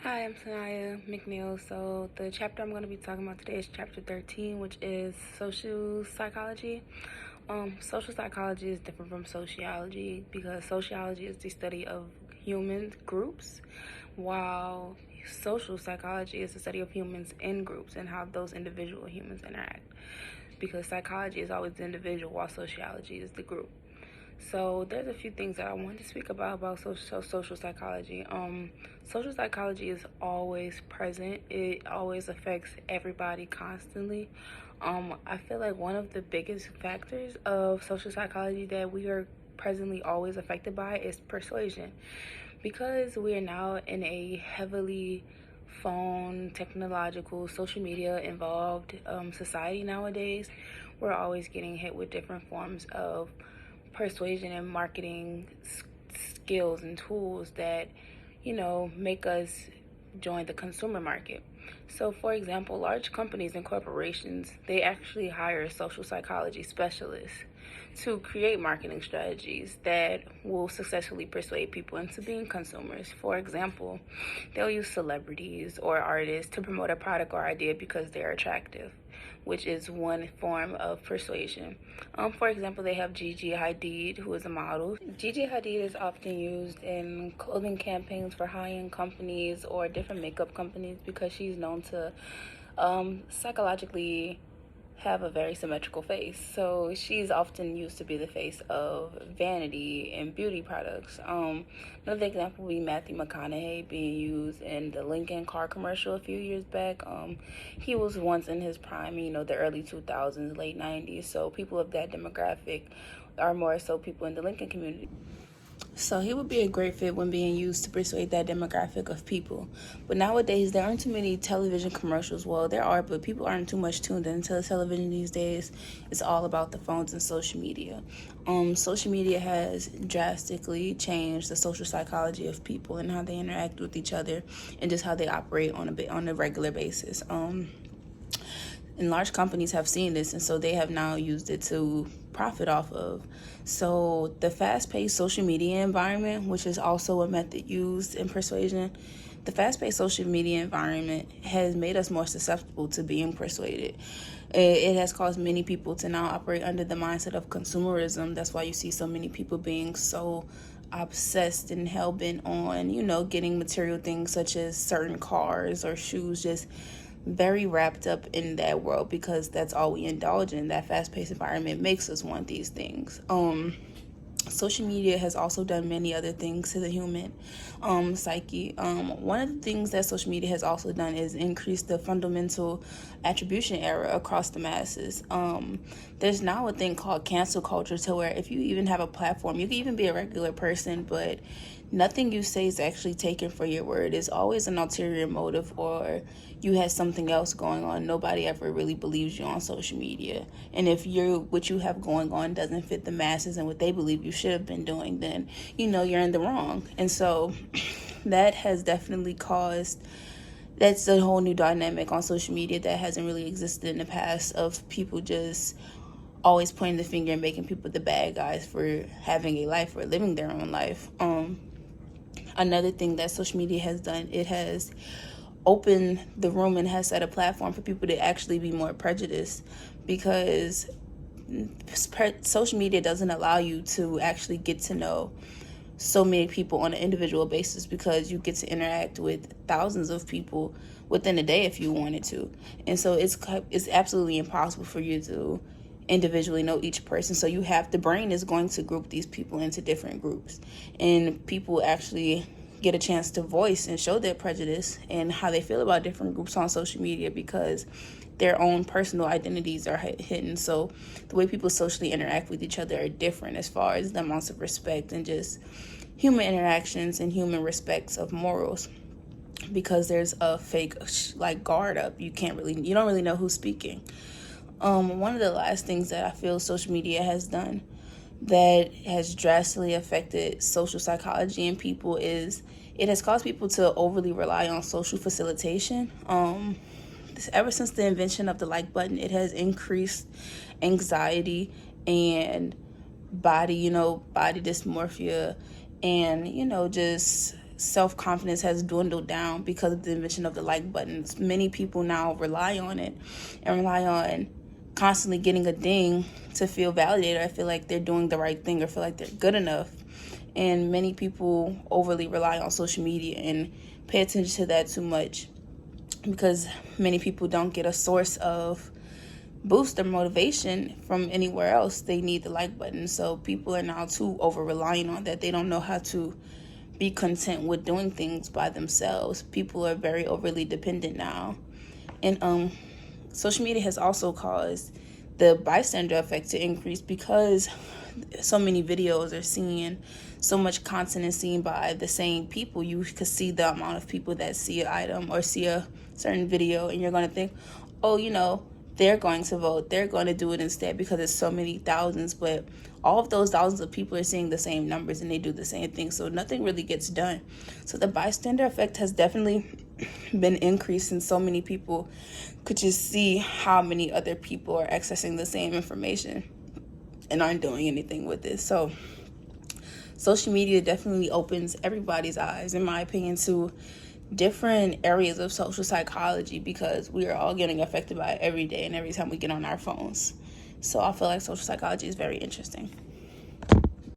Hi, I'm Sanaya, McNeil. So the chapter I'm going to be talking about today is chapter 13, which is social psychology. Social psychology is different from sociology because sociology is the study of human groups, while social psychology is the study of humans in groups and how those individual humans interact. Because psychology is always the individual, while sociology is the group. So there's a few things that I wanted to speak about social psychology. Social psychology is always present. It always affects everybody constantly. I feel like one of the biggest factors of social psychology that we are presently always affected by is persuasion, because we are now in a heavily phone, technological, social media involved society nowadays. We're always getting hit with different forms of persuasion and marketing skills and tools that, make us join the consumer market. So, for example, large companies and corporations, they actually hire social psychology specialists to create marketing strategies that will successfully persuade people into being consumers. For example, they'll use celebrities or artists to promote a product or idea because they're attractive, which is one form of persuasion. For example, they have Gigi Hadid, who is a model. Gigi Hadid is often used in clothing campaigns for high-end companies or different makeup companies because she's known to psychologically have a very symmetrical face. So she's often used to be the face of vanity and beauty products. Another example would be Matthew McConaughey being used in the Lincoln car commercial a few years back. He was once in his prime, the early 2000s, late 90s. So people of that demographic are more so people in the Lincoln community. So he would be a great fit when being used to persuade that demographic of people. But nowadays, there aren't too many television commercials. Well, there are, but people aren't too much tuned into television these days. It's all about the phones and social media. Social media has drastically changed the social psychology of people and how they interact with each other and just how they operate on a regular basis. And large companies have seen this, and so they have now used it to profit off of. So the fast-paced social media environment, which is also a method used in persuasion, the fast-paced social media environment has made us more susceptible to being persuaded. It has caused many people to now operate under the mindset of consumerism. That's why you see so many people being so obsessed and hell-bent on, getting material things such as certain cars or shoes, just very wrapped up in that world because that's all we indulge in. That fast-paced environment makes us want these things. Social media has also done many other things to the human psyche. One of the things that social media has also done is increase the fundamental attribution error across the masses. There's now a thing called cancel culture, to where if you even have a platform, you can even be a regular person, but nothing you say is actually taken for your word. It's always an ulterior motive, or you had something else going on. Nobody ever really believes you on social media. And if what you have going on doesn't fit the masses and what they believe you should have been doing, then you're in the wrong. And so that has definitely caused, that's a whole new dynamic on social media that hasn't really existed in the past, of people just always pointing the finger and making people the bad guys for having a life or living their own life. Another thing that social media has done, it has opened the room and has set a platform for people to actually be more prejudiced, because social media doesn't allow you to actually get to know so many people on an individual basis, because you get to interact with thousands of people within a day if you wanted to. And so it's absolutely impossible for you to individually know each person. So the brain is going to group these people into different groups, and people actually get a chance to voice and show their prejudice and how they feel about different groups on social media, because their own personal identities are hidden. So the way people socially interact with each other are different as far as the amounts of respect and just human interactions and human respects of morals, because there's a fake guard up. You don't really know who's speaking. One of the last things that I feel social media has done that has drastically affected social psychology in people is it has caused people to overly rely on social facilitation. Ever since the invention of the like button, it has increased anxiety and body dysmorphia, and just self-confidence has dwindled down because of the invention of the like buttons. Many people now rely on it and rely on constantly getting a ding to feel validated. I feel like they're doing the right thing or feel like they're good enough. And many people overly rely on social media and pay attention to that too much because many people don't get a source of boost or motivation from anywhere else. They need the like button. So people are now too over relying on that. They don't know how to be content with doing things by themselves. People are very overly dependent now. And social media has also caused the bystander effect to increase because so many videos are seen, so much content is seen by the same people. You could see the amount of people that see an item or see a certain video, and you're going to think, oh, they're going to vote, they're going to do it instead because it's so many thousands. But all of those thousands of people are seeing the same numbers and they do the same thing, so nothing really gets done. So the bystander effect has definitely been increased, and so many people could just see how many other people are accessing the same information and aren't doing anything with it. So social media definitely opens everybody's eyes, in my opinion, to different areas of social psychology, because we are all getting affected by it every day and every time we get on our phones. So I feel like social psychology is very interesting.